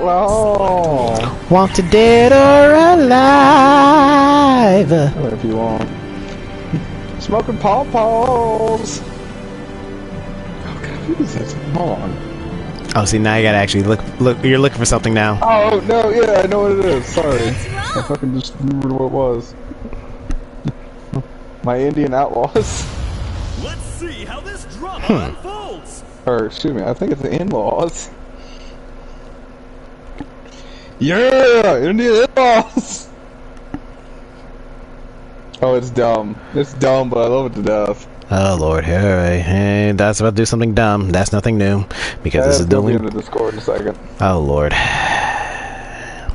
Oh. Wanted dead or alive. Whatever you want. Smoking pom-poms. Oh god, who is that song? Oh, see, now you gotta actually look. You're looking for something now. Oh no, yeah, I know what it is. Sorry, I fucking just remembered what it was. My Indian Outlaws. Let's see how this drama unfolds. Or excuse me, I think it's the In-Laws. Yeah, Indian In-Laws. Oh, it's dumb. It's dumb, but I love it to death. Oh Lord, hey, that's about to do something dumb. That's nothing new, because this is going doing. into Discord in a second. Oh Lord, am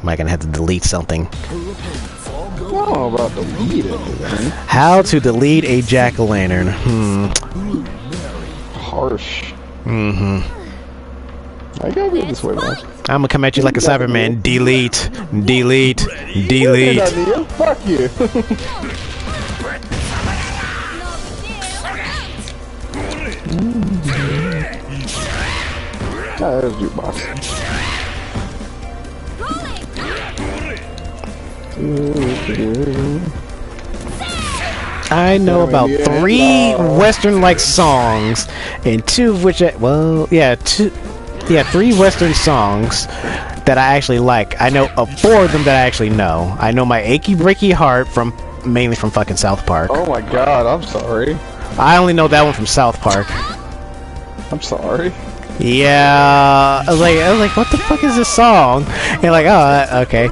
I gonna have to delete something? I don't know about delete anything. How to delete a jack-o'-lantern? Harsh. Mm-hmm. I gotta go this way, man. I'm gonna come at you like a Cyberman. Delete, delete, delete. Fuck you. Oh, there's jukebox. I know about 3 Western-like songs, and 2 of which, 3 Western songs that I actually like. I know 4 of them that I actually know. I know My Achy Breaky Heart mainly from fucking South Park. Oh my god, I'm sorry. I only know that one from South Park. I'm sorry. Yeah, I was like, what the fuck is this song? And like, oh, okay.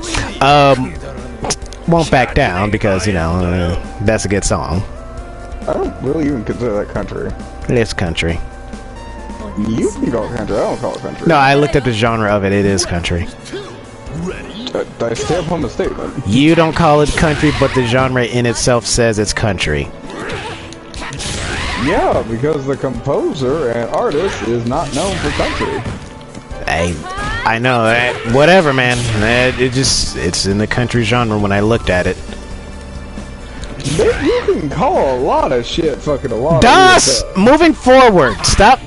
Won't Back Down because that's a good song. I don't really even consider that country. It's country. You can call it country. I don't call it country. No, I looked at the genre of it. It is country. I stand on the statement. You don't call it country, but the genre in itself says it's country. Yeah, because the composer and artist is not known for country. I know that. Whatever, man. It's in the country genre when I looked at it. You can call a lot of shit fucking a lot. Das! Moving forward. Stop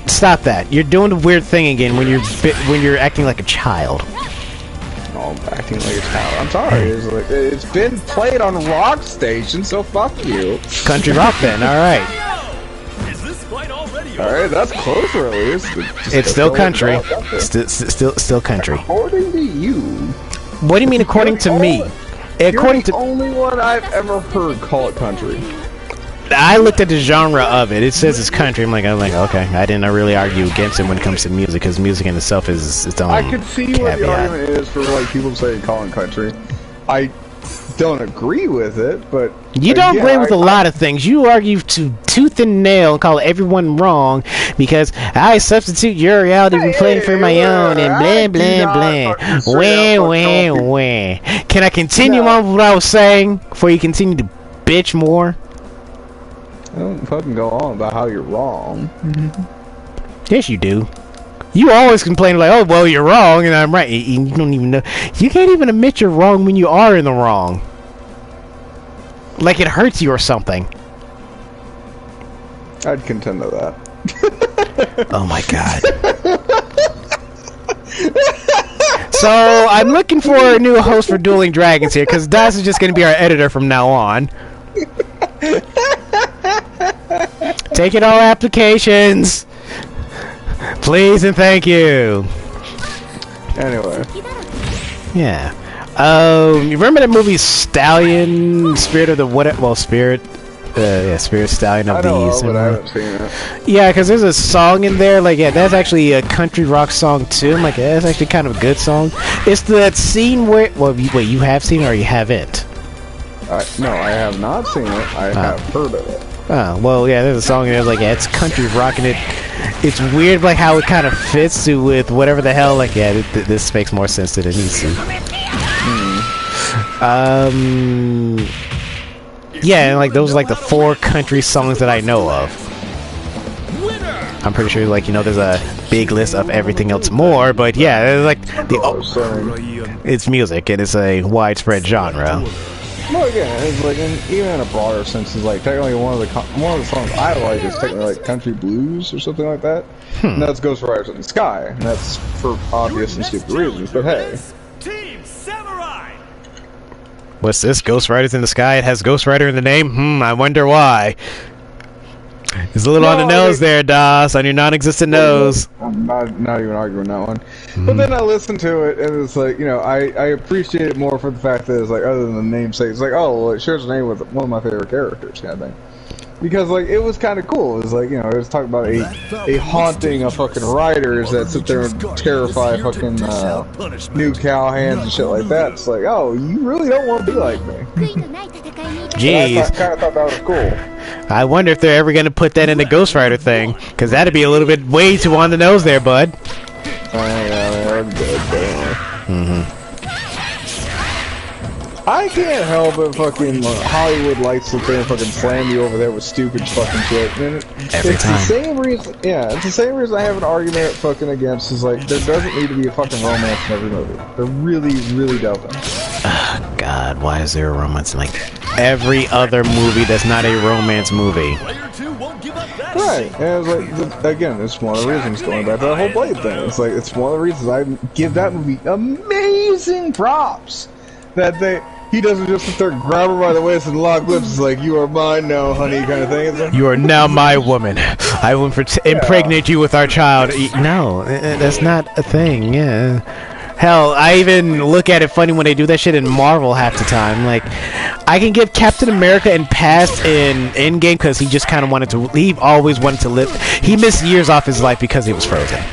that. You're doing the weird thing again when you're acting like a child. Oh, I'm acting like a child. I'm sorry. It's been played on rock stations, so fuck you. Country rock then. All right. Alright, that's closer at least. It's still country. Still country. According to you. What do you mean according to me? According to the only one I've ever heard call it country. I looked at the genre of it. It says it's country. I'm like, okay. I didn't really argue against it when it comes to music, because music in itself is its own I could see what the argument is for like people saying calling country. I don't agree with it, but you don't agree with a lot of things. You argue to tooth and nail and call everyone wrong because I substitute your reality replaying for my own and blah blah blah. Wah. Can I continue on what I was saying before you continue to bitch more? I don't fucking go on about how you're wrong. Yes, you do. You always complain like, oh, well, you're wrong, and I'm right. You don't even know. You can't even admit you're wrong when you are in the wrong. Like it hurts you or something. I'd contend to that. Oh, my God. So, I'm looking for a new host for Dueling Dragons here, because Das is just going to be our editor from now on. Taking all applications. Please and thank you. Anyway. Yeah. You remember that movie Stallion? Spirit of the what? Well, Spirit. Spirit Stallion of these. But I haven't seen it. Yeah, because there's a song in there. Like, yeah, that's actually a country rock song too. I'm like, yeah, that's actually kind of a good song. It's that scene where. Well, wait, you have seen it or you haven't? No, I have not seen it. I have heard of it. Oh, well, yeah, there's a song in there, like, yeah, it's country rock, and it's weird, like, how it kind of fits with whatever the hell, like, yeah, this makes more sense than it needs to. Yeah, and, like, those are, like, the 4 country songs that I know of. I'm pretty sure, like, there's a big list of everything else more, but, yeah, it's like, it's music, and it's a widespread genre. Well, again, it's like, even in a broader sense, it's like technically one of the songs I like is technically like country blues or something like that. And that's Ghost Riders in the Sky, and that's for obvious and stupid reasons. But hey, Team Samurai. What's this? Ghost Riders in the Sky? It has Ghost Rider in the name? I wonder why. It's a little on the nose there, Das, on your non-existent nose. I'm not even arguing that one. But then I listened to it, and it's like, you know, I appreciate it more for the fact that it's like, other than the namesake, it's like, oh, well, it shares a name with one of my favorite characters, kind of thing. Because, like, it was kind of cool. It was like, you know, it was talking about a haunting of fucking riders that sit there and terrify fucking new cowhands and shit like that. It's like, oh, you really don't want to be like me. Jeez. I kind of thought that was cool. I wonder if they're ever going to put that in the Ghost Rider thing, because that'd be a little bit way too on the nose there, bud. I can't help it. Fucking Hollywood likes to there and fucking slam you over there with stupid fucking shit. And it's time. the same reason. Yeah, it's the same reason I have an argument fucking against. Is like there doesn't need to be a fucking romance in every movie. There really, really doesn't. God, why is there a romance in like every other movie that's not a romance movie? Player 2 won't give up that Right, seat. and it's like again, it's one of the reasons going back to that whole Blade thing. It's like it's one of the reasons I give that movie amazing props. That he doesn't just sit there and grab her by the waist and lock lips. It's like, you are mine now, honey, kind of thing. It's like, You are now my woman. I will impregnate you with our child. No, that's not a thing. Yeah. Hell, I even look at it funny when they do that shit in Marvel half the time. Like, I can give Captain America and past in Endgame because he just kind of wanted to. He always wanted to live. He missed years off his life because he was frozen.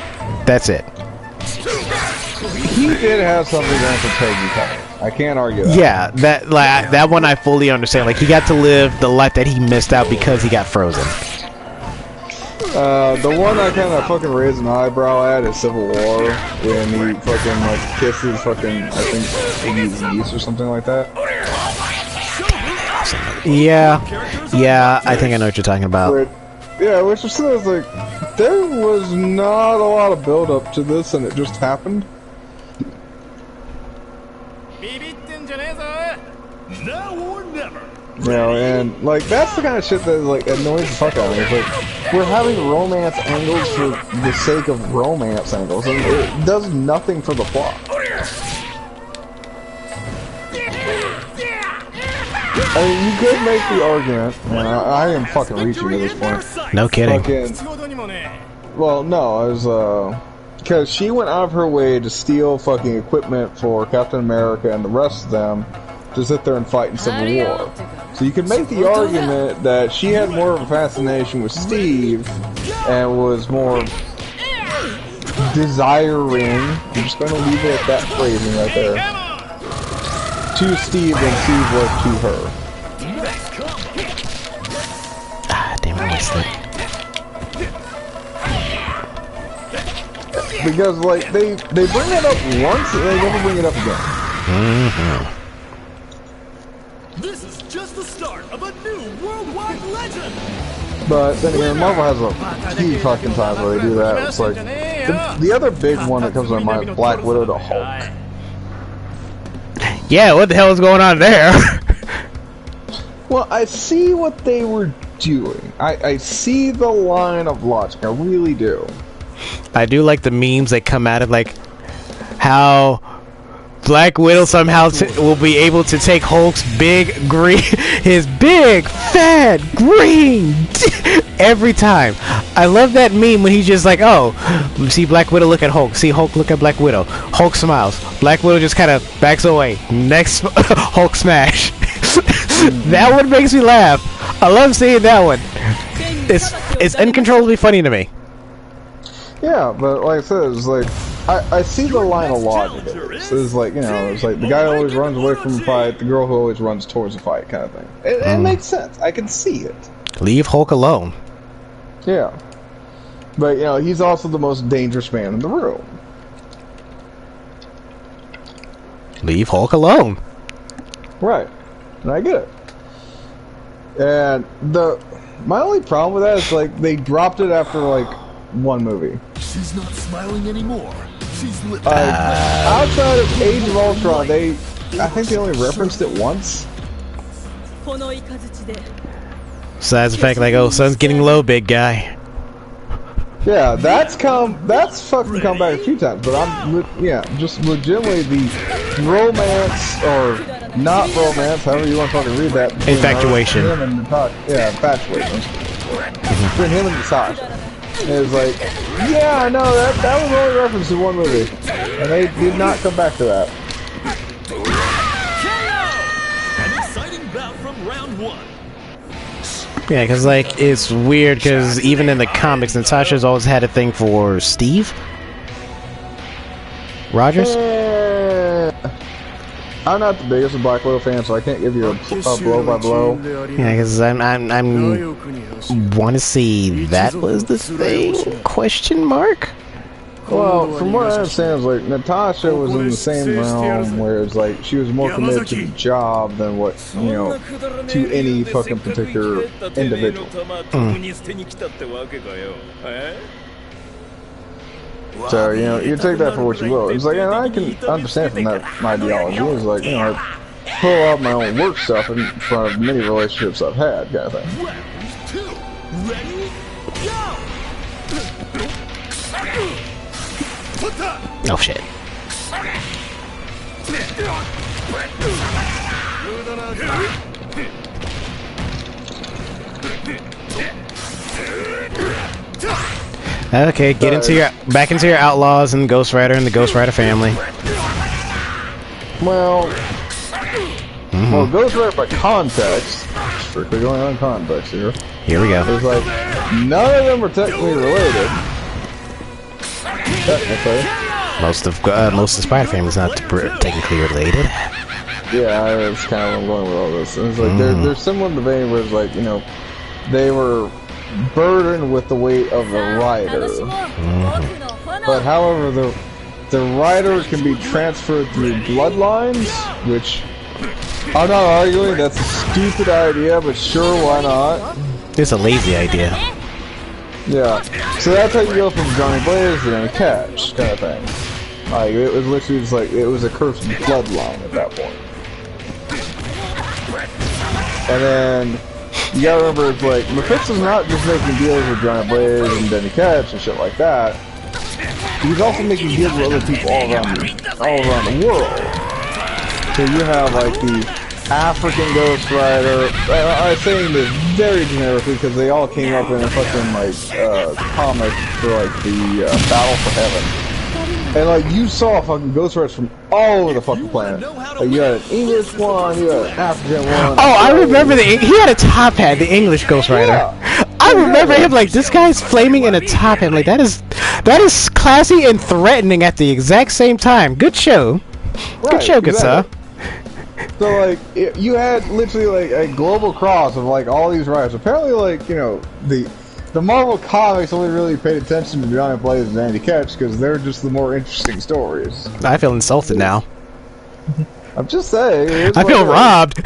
That's it. he did have something going for Peggy Carter. I can't argue that. Yeah, that one I fully understand. Like, he got to live the life that he missed out because he got frozen. The one I kind of fucking raised an eyebrow at is Civil War, when he fucking like kisses fucking, I think, Iggy's niece or something like that. Yeah, I think I know what you're talking about. Which is like, there was not a lot of build up to this, and it just happened. Now or never. You know, and like that's the kind of shit that like annoys the fuck out of me. It's like we're having romance angles for the sake of romance angles, and it does nothing for the plot. I mean, you could make the argument, and I am fucking reaching at this point. No kidding. Well, no, I was because she went out of her way to steal fucking equipment for Captain America and the rest of them to sit there and fight in Civil War. So you could make the argument that she had more of a fascination with Steve and was more desiring, I'm just going to leave it at that phrasing right there, to Steve than Steve was to her. Ah, damn it, I missed it. Because, like, they bring it up once and they never bring it up again. This is just the start of a new worldwide legend. But then again, Marvel has a few fucking times where they do that. It's like the other big one that comes to my mind, Black Widow to Hulk. Yeah, what the hell is going on there? Well, I see what they were doing. I see the line of logic. I really do. I do like the memes that come out of like how Black Widow somehow will be able to take Hulk's big green, his big fat green every time. I love that meme when he's just like, oh, see Black Widow look at Hulk, see Hulk look at Black Widow, Hulk smiles, Black Widow just kind of backs away, next Hulk smash. That one makes me laugh. I love seeing that one. It's uncontrollably funny to me. Yeah, but like I said, it's like I see the line of logic. It's like, you know, it's like the guy who always runs away from a fight, the girl who always runs towards a fight, kind of thing. It makes sense. I can see it. Leave Hulk alone. Yeah, but you know, he's also the most dangerous man in the room. Leave Hulk alone. Right, and I get it. And my only problem with that is like they dropped it after like one movie. She's not smiling anymore. She's lit. Outside of Age of Ultron, I think they only referenced it once. Besides the fact, like, oh, sun's getting low, big guy. Yeah, that's fucking come back a few times, but just legitimately the romance, or not romance, however you want to fucking read that. Infatuation. Him and Natasha. Yeah, infatuation. Between him and Natasha. It was like, yeah, no, that was only referenced to one movie. And they did not come back to that. An exciting bout from round 1. Yeah, because, like, it's weird, because even in the comics, Natasha's always had a thing for Steve Rogers. I'm not the biggest Black Widow fan, so I can't give you a blow by blow. Yeah, because I'm want to see that was the thing? Question mark? Well, from what I understand, is like Natasha was in the same realm, where it's like she was more committed to the job than what to any fucking particular individual. So you take that for what you will. It's like, and I can understand from that ideology. It's like I pull out my own work stuff in front of many relationships I've had, kind of thing. Round 2. Ready? Go! Oh shit. Okay, get back into your Outlaws and Ghost Rider and the Ghost Rider family. Well, Ghost Rider by context, strictly going on context here. Here we go. It's like none of them are technically related. Technically. Most of the Spider family's not technically related. Yeah, that's kind of where I'm going with all this. And it's like they're similar in the vein where it's like they were burdened with the weight of the rider. But however, the rider can be transferred through bloodlines, which I'm not arguing that's a stupid idea, but sure, why not? It's a lazy idea. Yeah, so that's how you go from Johnny Blaze to Danny Catch, kind of thing. Like, it was literally just like, it was a cursed bloodline at that point. And then, you gotta remember, it's like, Mephisto's not just making deals with Johnny Blaze and Danny Catch and shit like that. He's also making deals with other people all around the world. So you have, like, the African Ghost Rider. I'm saying this very generically because they all came up in a fucking like comic for like the Battle for Heaven, and like you saw fucking Ghost Riders from all over the fucking planet. Like you had an English one, you had an African one. Oh, I remember he had a top hat, the English Ghost Rider. Yeah. I remember him like this guy's flaming in a top hat. Like that is classy and threatening at the exact same time. Good show. Good show, good sir. So like you had literally like a global cross of like all these riders. Apparently, like the Marvel comics only really paid attention to Johnny Blaze and Andy Catch because they're just the more interesting stories. I feel insulted now. I'm just saying. I feel robbed.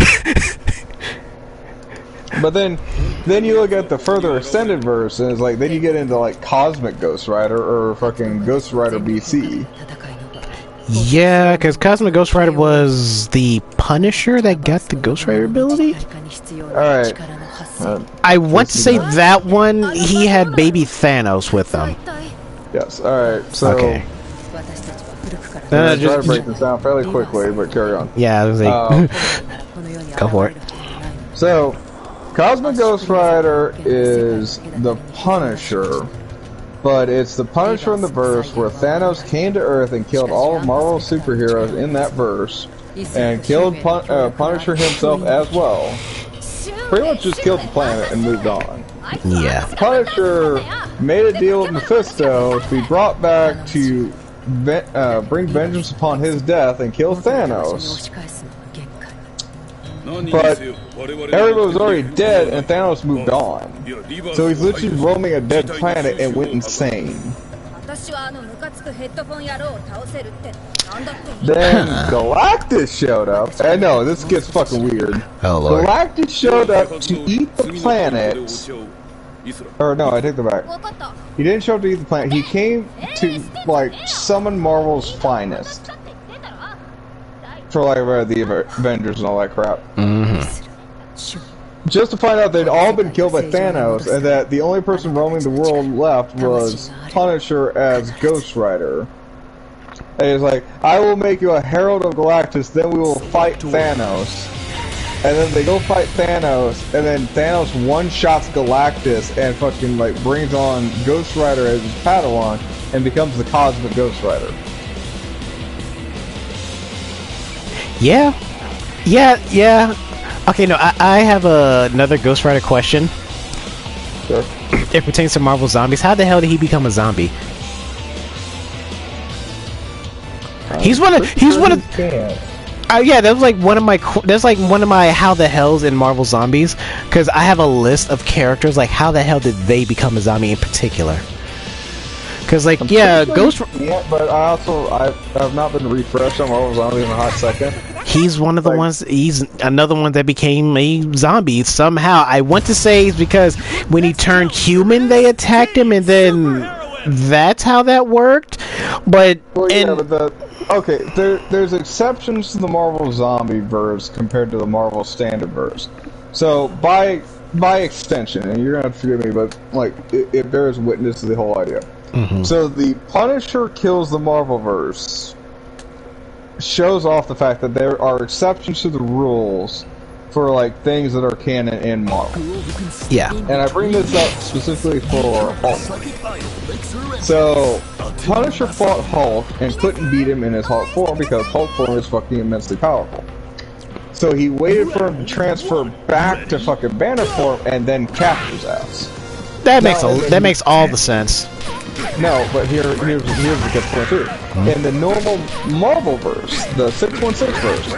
But then you look at the further extended verse, and it's like then you get into like Cosmic Ghost Rider or fucking Ghost Rider BC. Yeah, because Cosmic Ghost Rider was the Punisher that got the Ghost Rider ability? Alright. I want to say that one, he had baby Thanos with him. Yes, alright, so... Okay. I'm try to break this down fairly quickly, but carry on. Yeah, I was like... Go for it. So, Cosmic Ghost Rider is the Punisher. But it's the Punisher in the verse where Thanos came to Earth and killed all of Marvel's superheroes in that verse, and killed Punisher himself as well. Pretty much just killed the planet and moved on. Yeah. Punisher made a deal with Mephisto to be brought back to bring vengeance upon his death and kill Thanos. But everybody was already dead and Thanos moved on. So he's literally roaming a dead planet and went insane. Then Galactus showed up. I know, this gets fucking weird. Oh, Lord. Galactus showed up to eat the planet. Or no, I take that back. He didn't show up to eat the planet. He came to, like, summon Marvel's finest. For like the Avengers and all that crap. just to find out they'd all been killed by Thanos, and that the only person roaming the world left was Punisher as Ghost Rider. And he's like, I will make you a Herald of Galactus, then we will fight Thanos. And then they go fight Thanos, and then Thanos one-shots Galactus and fucking, like, brings on Ghost Rider as his Padawan and becomes the Cosmic Ghost Rider. Yeah. Okay, no, I have another Ghost Rider question. Sure. It pertains to Marvel Zombies. How the hell did he become a zombie? He's one of. Yeah, that was like one of my. That's like one of my how the hells in Marvel Zombies, because I have a list of characters like how the hell did they become a zombie in particular? Because like Ghost. Yeah, but I've not been refreshed on Marvel Zombies in a hot second. He's one of the ones. He's another one that became a zombie somehow. I want to say it's because when he turned human, they attacked him, and then that's how that worked. But there's exceptions to the Marvel Zombie verse compared to the Marvel Standard verse. So by extension, and you're gonna have to forgive me, but like it bears witness to the whole idea. Mm-hmm. So the Punisher kills the Marvel verse shows off the fact that there are exceptions to the rules for like things that are canon in Marvel. Yeah. And I bring this up specifically for Hulk. So Punisher fought Hulk and couldn't beat him in his Hulk form because Hulk form is fucking immensely powerful. So he waited for him to transfer back to fucking Banner form and then captured his ass. That makes all the sense. No, but here's the good point too. In the normal Marvel verse, the 616 verse,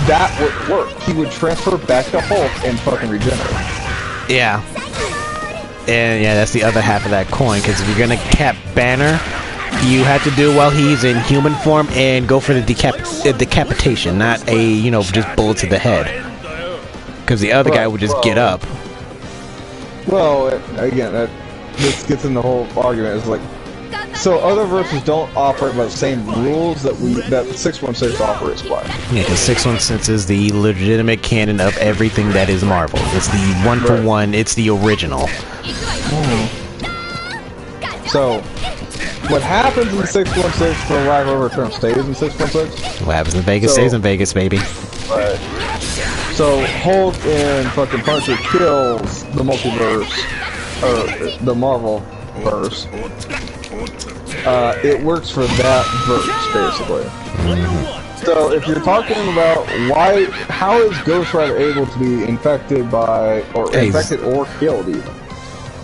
that would work. He would transfer back to Hulk and fucking regenerate. Yeah. And yeah, that's the other half of that coin, because if you're gonna cap Banner, you have to do it while he's in human form and go for the decapitation, not a, just bullet to the head. Because the other guy would just get up. Well, again, this gets in the whole argument. It's like, so other verses don't operate by the same rules that the 616 operates by. Yeah, because 616 is the legitimate canon of everything that is Marvel. It's the one for one. It's the original. So, what happens in 616, for lack of a better term, stays in 616? What happens in Vegas stays in Vegas, baby. Right. So, Hulk and fucking Punisher kills the multiverse, or the Marvel verse. It works for that verse, basically. So, if you're talking about how is Ghost Rider able to be infected infected or killed even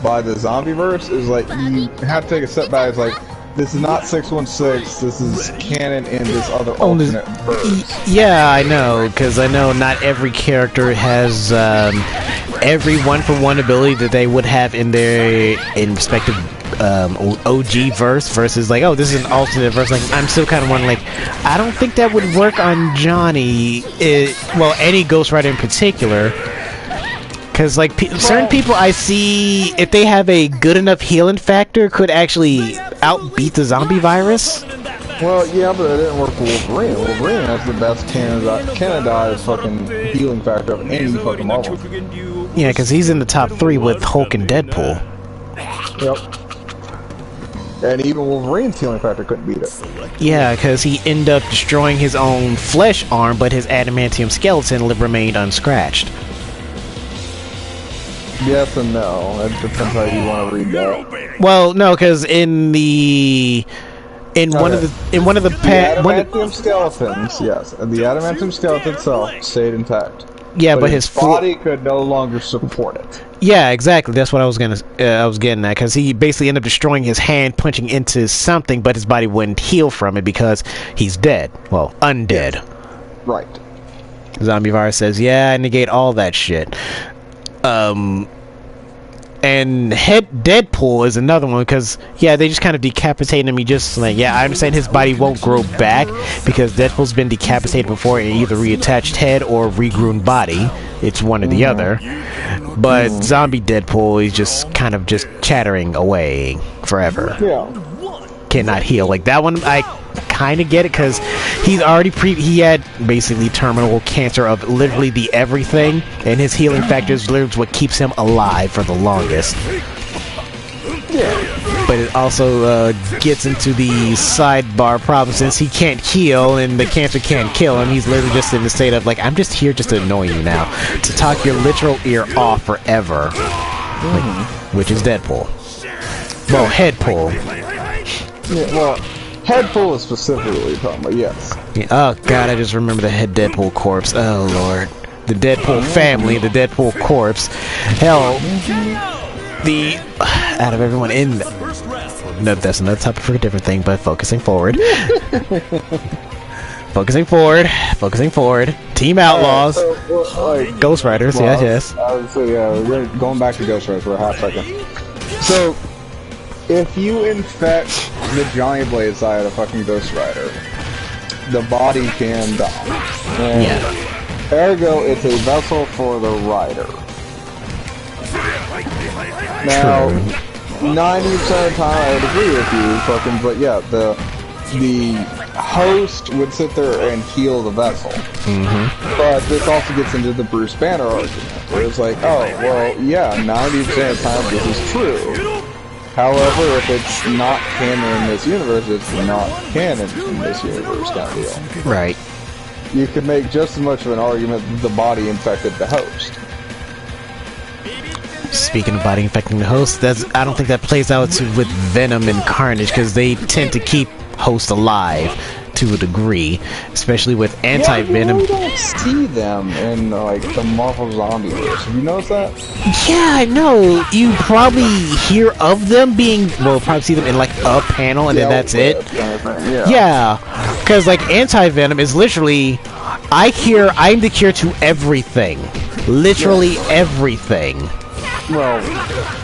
by the zombie verse, is like, you have to take a step back. It's like, this is not 616, this is canon in this other alternate verse. Yeah, I know, because I know not every character has every one-for-one ability that they would have in their respective OG verse versus like, oh, this is an alternate verse. Like, I'm still kind of wondering, like, I don't think that would work on Johnny, any Ghost Rider in particular. Because, like, certain people I see, if they have a good enough healing factor, could actually outbeat the zombie virus. Well, yeah, but it didn't work for Wolverine. Wolverine has the best canonized fucking healing factor of any fucking Marvel. Yeah, because he's in the top 3 with Hulk and Deadpool. Yep. And even Wolverine's healing factor couldn't beat it. Yeah, because he ended up destroying his own flesh arm, but his adamantium skeleton remained unscratched. Yes and no. It depends how you want to read that. Well, no, because one of the adamantium skeletons, yes, and the adamantium skeleton itself stayed intact. Yeah, but his body could no longer support it. Yeah, exactly. That's what I was getting at, because he basically ended up destroying his hand, punching into something, but his body wouldn't heal from it because he's dead. Well, undead. Right. Zombie virus says, yeah, I negate all that shit. And Deadpool is another one, because they just kind of decapitate him. He just like, I understand his body won't grow back because Deadpool's been decapitated before in either reattached head or regrown body. It's one or the other. But zombie Deadpool, he's just kind of just chattering away forever. Yeah. Cannot heal. Like that one, I kind of get it because he's already he had basically terminal cancer of literally the everything, and his healing factor is literally what keeps him alive for the longest. Yeah. But it also gets into the sidebar problem since he can't heal and the cancer can't kill him. He's literally just in the state of like, I'm just here just to annoy you now, to talk your literal ear off forever, like, which is Deadpool. Well, Headpool. Yeah, well, Headpool is specifically talking about, yes. Yeah, oh god, I just remember the head Deadpool corpse. Oh lord. The Deadpool family, the Deadpool corpse. Hell, the out of everyone in no, that's another topic for a different thing, but focusing forward. Focusing forward. Team Outlaws. Ghost Riders, well, yes. So yeah, we're going back to Ghost Riders for a half second. So, if you infect the Johnny Blade side of fucking Ghost Rider, the body can die. And Yeah. ergo, it's a vessel for the rider. Now, 90% of the time I would agree with you, fucking, but yeah, the host would sit there and heal the vessel. But this also gets into the Bruce Banner argument, where it's like, oh, well, yeah, 90% of the time this is true. However, if it's not canon in this universe, it's not canon in this universe kind of deal. Right. You could make just as much of an argument that the body infected the host. Speaking of body infecting the host, I don't think that plays out with Venom and Carnage because they tend to keep hosts alive to a degree, especially with anti-Venom. Yeah, you don't see them in like the Marvel Zombieverse. Have you noticed that? Yeah, I know. You probably hear of them being, well, probably see them in like a panel and then that's it. Yeah, because like anti-Venom is literally, I'm the cure to everything. Literally everything. Well,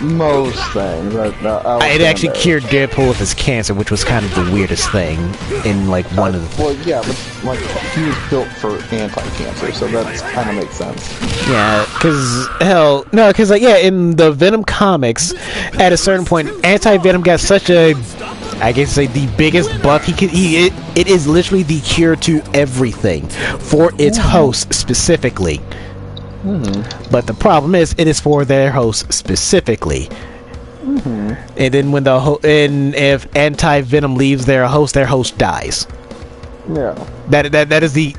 most things. It actually cured Deadpool of his cancer, which was kind of the weirdest thing in like one of the. Well, yeah, but like he was built for anti-cancer, so that kind of makes sense. Yeah, because like in the Venom comics, at a certain point, anti-Venom got such a, I guess say the biggest buff he could. It is literally the cure to everything for its host specifically. But the problem is, it is for their host specifically. And then when if anti-Venom leaves their host dies. Yeah. That is the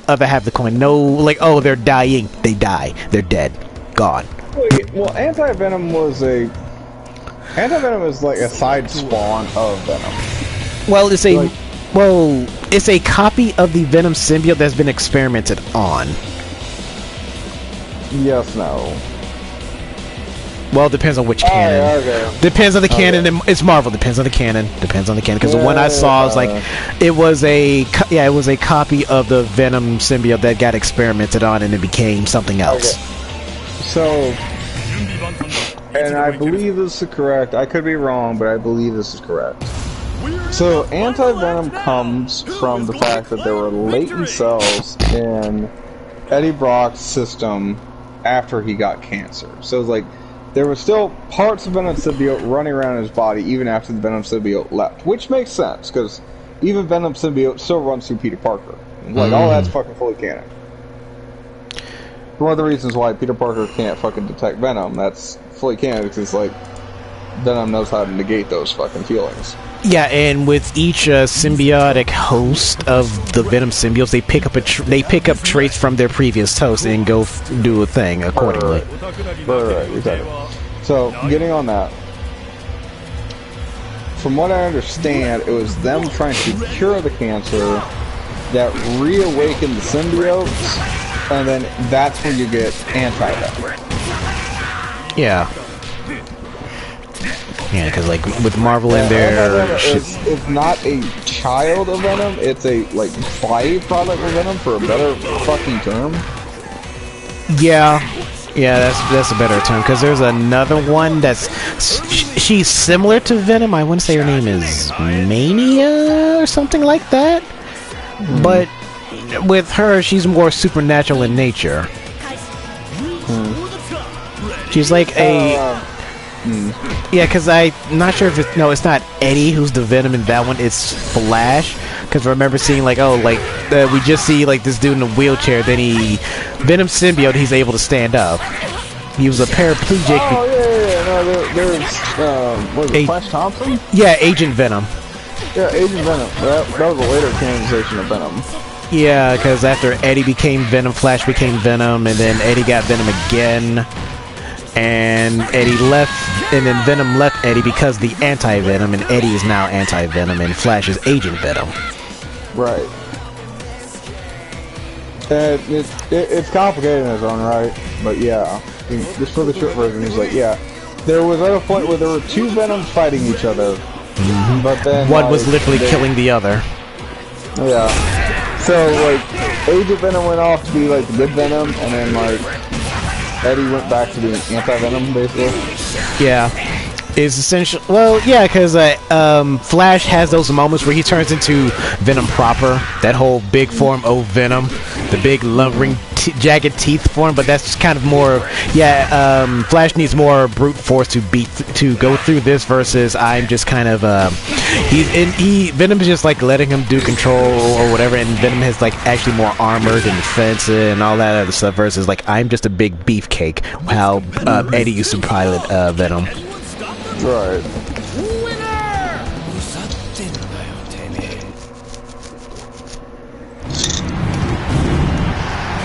other half of the coin. No, like, oh, they're dying. They die. They're dead. Gone. Well, anti-Venom is like a side spawn of Venom. Well, it's a copy of the Venom symbiote that's been experimented on. Yes, no. Well, it depends on which canon. Okay. Depends on the canon. It's Marvel. Depends on the canon. Because the one I saw was like, it was a copy of the Venom symbiote that got experimented on, and it became something else. Okay. So, and I believe this is correct. I could be wrong, but I believe this is correct. So, anti-Venom comes from the fact that there were latent cells in Eddie Brock's system after he got cancer. So it's like there were still parts of Venom symbiote running around in his body even after the Venom symbiote left, which makes sense because even Venom symbiote still runs through Peter Parker. Like all that's fucking fully canon. One of the reasons why Peter Parker can't fucking detect Venom, that's fully canon because like Venom knows how to negate those fucking feelings. Yeah, and with each symbiotic host of the Venom symbiotes, they pick up traits from their previous host and go do a thing accordingly. Right, exactly. So, getting on that, from what I understand, it was them trying to cure the cancer that reawakened the symbiotes, and then that's where you get anti-Venom. Yeah. Yeah, because like with Marvel in there, it's not a child of Venom. It's a like byproduct of Venom, for a better fucking term. Yeah, that's a better term. Because there's another one that's she's similar to Venom. I want to say her name is Mania or something like that. But with her, she's more supernatural in nature. She's like a. Yeah, because I'm not sure if it's not Eddie who's the Venom in that one. It's Flash, Because I remember seeing like, we just see like this dude in a wheelchair. Then Venom symbiote, he's able to stand up. He was a paraplegic. Oh yeah. No, there's was it Flash Thompson? Yeah, Agent Venom. Yeah, Agent Venom. That was a later canonization of Venom. Yeah, because after Eddie became Venom, Flash became Venom, and then Eddie got Venom again. And Eddie left, and then Venom left Eddie because the anti-Venom, and Eddie is now anti-Venom, and Flash is Agent Venom. Right. And it's complicated in its own right, but yeah. Just for the short version, he's like, yeah. There was at a point where there were two Venoms fighting each other, but then one was literally killing the other. Yeah. So, like, Agent Venom went off to be, like, the good Venom, and then, like, Eddie went back to being anti-Venom, basically. Yeah. Is essential. Well, yeah, because Flash has those moments where he turns into Venom proper. That whole big form of Venom, the big lumbering, jagged teeth form. But that's kind of more. Yeah, Flash needs more brute force to go through this. Versus I'm just kind of Venom is just like letting him do control or whatever, and Venom has like actually more armored and defense and all that other stuff. Versus like I'm just a big beefcake. How Eddie used to pilot Venom. Right.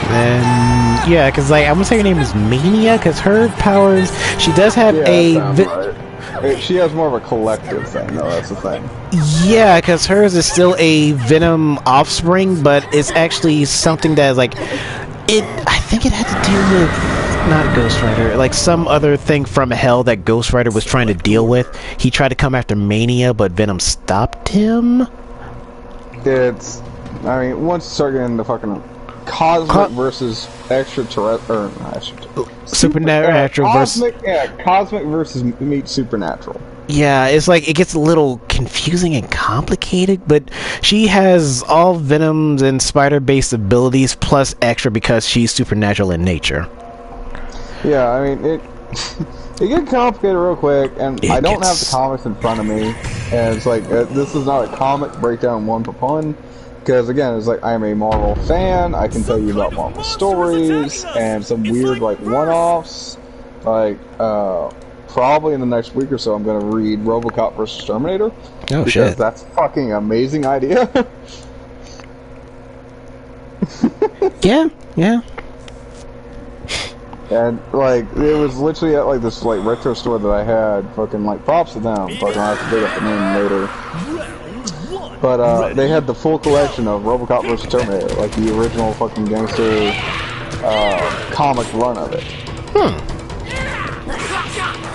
And yeah, because like I'm gonna say her name is Mania, because her powers, she does have right. She has more of a collective thing, though. That's the thing. Yeah, because hers is still a Venom offspring, but it's actually something that is like I think it had to do with. Not Ghost Rider, like some other thing from hell that Ghost Rider was trying to deal with. He tried to come after Mania, but Venom stopped him. I mean, once you start getting into fucking cosmic versus extraterrestrial, supernatural versus... Yeah, cosmic versus meets supernatural. Yeah, it's like, it gets a little confusing and complicated, but she has all Venom's and Spider-based abilities, plus extra because she's supernatural in nature. Yeah, I mean, it gets complicated real quick, and I don't have the comics in front of me, and it's like, this is not a comic breakdown one for one, because again, it's like, I'm a Marvel fan, I can tell you about Marvel stories, and some weird, like, one-offs, like, probably in the next week or so, I'm gonna read RoboCop vs. Terminator. Oh, because shit. That's a fucking amazing idea. Yeah. And, like, it was literally at, like, this, like, retro store that I had. Fucking, like, props to them. Fucking, I have to dig up the name later. But, they had the full collection of RoboCop vs. Terminator. Like, the original fucking gangster, comic run of it.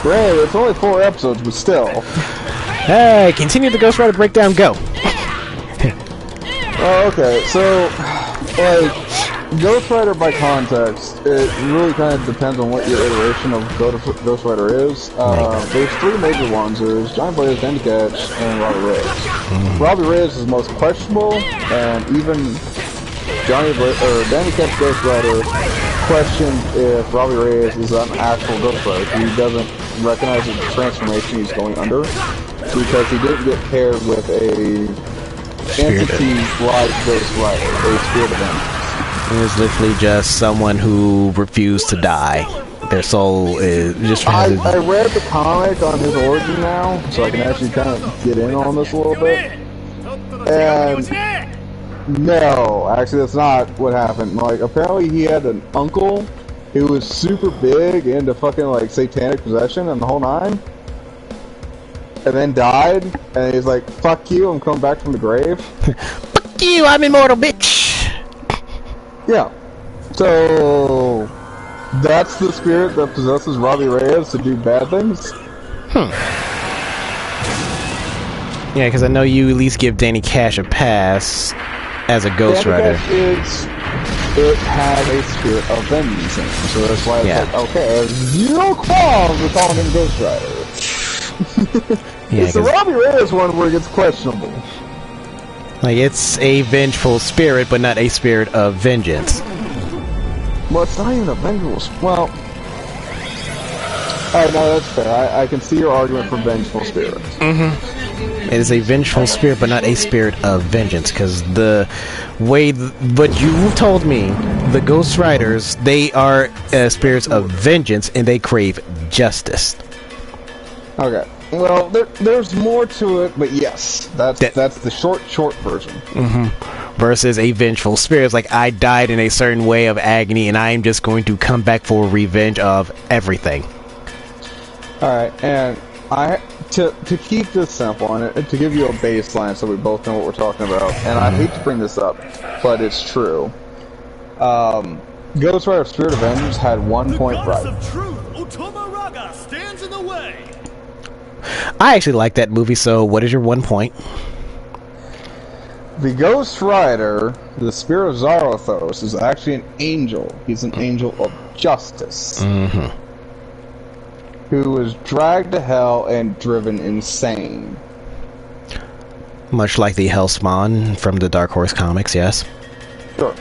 Great, it's only 4 episodes, but still. Hey, continue the Ghost Rider breakdown, go! Oh, okay, so, like, Ghost Rider by context, it really kind of depends on what your iteration of Ghost Rider is. There's 3 major ones. There's Johnny Blaze, Danny Ketch, and Robbie Reyes. Robbie Reyes is the most questionable, and even Danny Ketch Ghost Rider questioned if Robbie Reyes is an actual Ghost Rider. He doesn't recognize the transformation he's going under, because he didn't get paired with a entity like Ghost Rider, a spirit of him. It is literally just someone who refused to die. Their soul is just... I read the comic on his origin now, so I can actually kind of get in on this a little bit. And... no, actually that's not what happened. Like, apparently he had an uncle who was super big into fucking, like, satanic possession and the whole 9. And then died, and he's like, fuck you, I'm coming back from the grave. Fuck you, I'm immortal, bitch! Yeah. So that's the spirit that possesses Robbie Reyes to do bad things? Yeah, because I know you at least give Danny Cash a pass as a Ghost Rider. It has a spirit of vengeance in it, so that's why it's like, okay, zero qualms with calling him Ghost Rider. Yeah, it's the Robbie Reyes one where it gets questionable. Like, it's a vengeful spirit, but not a spirit of vengeance. Well, it's not even a vengeful... well... Alright, no, that's fair. I can see your argument for vengeful spirits. It is a vengeful spirit, but not a spirit of vengeance. Because the way, but you told me, the Ghost Riders, they are spirits of vengeance, and they crave justice. Okay. Well, there's more to it, but yes, that's the short version. Versus a vengeful spirit, it's like I died in a certain way of agony, and I am just going to come back for revenge of everything. All right, and to keep this simple and to give you a baseline so we both know what we're talking about, and I hate to bring this up, but it's true. Ghost Rider Spirit of Vengeance had 1 point right. Of truth, Otoma Raga stands in the way. I actually like that movie, so what is your 1 point? The Ghost Rider, the Spirit of Zarathos, is actually an angel. He's an angel of justice. Who was dragged to hell and driven insane. Much like the Hellspawn from the Dark Horse comics, yes? Sure.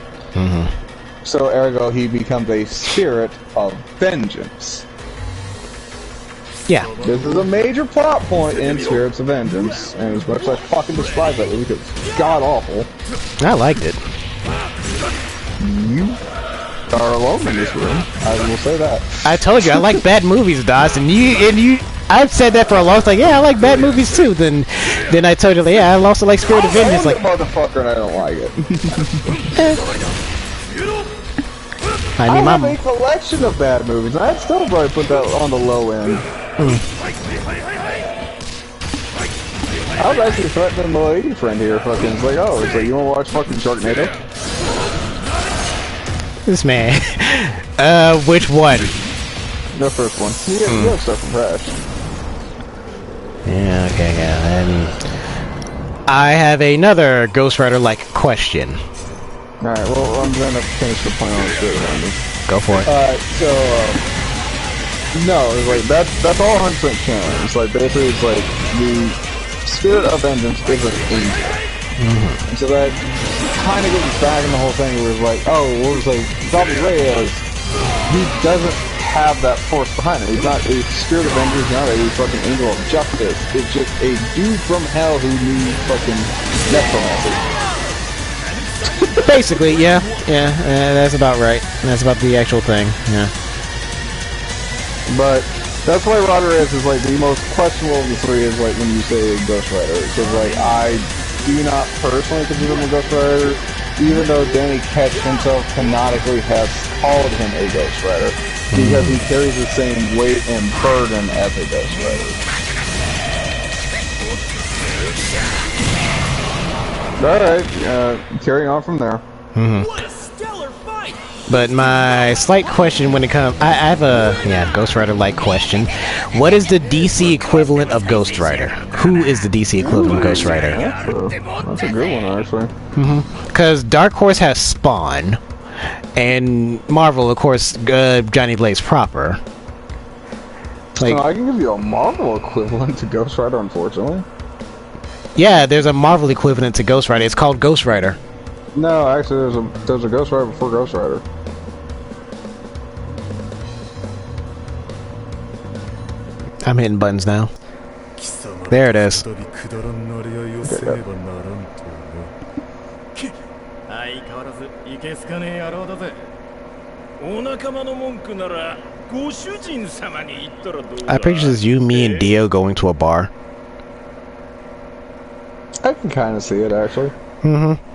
So, ergo, he becomes a spirit of vengeance. Yeah. This is a major plot point in Spirits of Vengeance, and as much as I fucking despise that movie because it's god-awful. I liked it. You are alone in this room. I will say that. I told you I like bad movies, Doss, and you. I've said that for a long time. Like, yeah, I like bad movies too. Then I told you, like, yeah, I also like Spirit of Vengeance. Like, motherfucker, and I don't like it. I mean, have a collection of bad movies, and I'd still probably put that on the low end. I was actually threatening my lady friend here. Fucking, it's like, oh, it's like, you want to watch fucking Sharknado? This man. Which one? The first one. You have stuff from Crash. Yeah, okay, yeah. And I have another Ghost Rider-like question. Alright, well, I'm gonna finish the plan on the Spirit of Vengeance. Go for it. No, it's like, that's all 100% canon. It's like, basically, it's like, the Spirit of Vengeance is an angel. And so that kind of gets back in the whole thing where it's like, oh, well, it's like, Bobby Reyes, he doesn't have that force behind him. He's not a Spirit of Vengeance, he's not a fucking angel of justice. It's just a dude from hell who needs fucking necromancy. Basically, yeah, that's about right. That's about the actual thing, yeah. But that's why Rodriguez is like the most questionable of the three. Is like when you say Ghost Rider, because like I do not personally consider him a Ghost Rider, even though Danny Ketch himself canonically has called him a Ghost Rider because he carries the same weight and burden as a Ghost Rider. Alright, carrying on from there. What a stellar fight! But my slight question when it comes... I have a, Ghost Rider-like question. What is the DC equivalent of Ghost Rider? Who is the DC equivalent of Ghost Rider? That's a good one, actually. Because Dark Horse has Spawn, and Marvel, of course, Johnny Blaze proper. Like, I can give you a Marvel equivalent to Ghost Rider, unfortunately. Yeah, there's a Marvel equivalent to Ghost Rider. It's called Ghost Rider. No, actually, there's a Ghost Rider before Ghost Rider. I'm hitting buttons now. There it is. I picture this you, me, and Dio going to a bar. I can kind of see it, actually.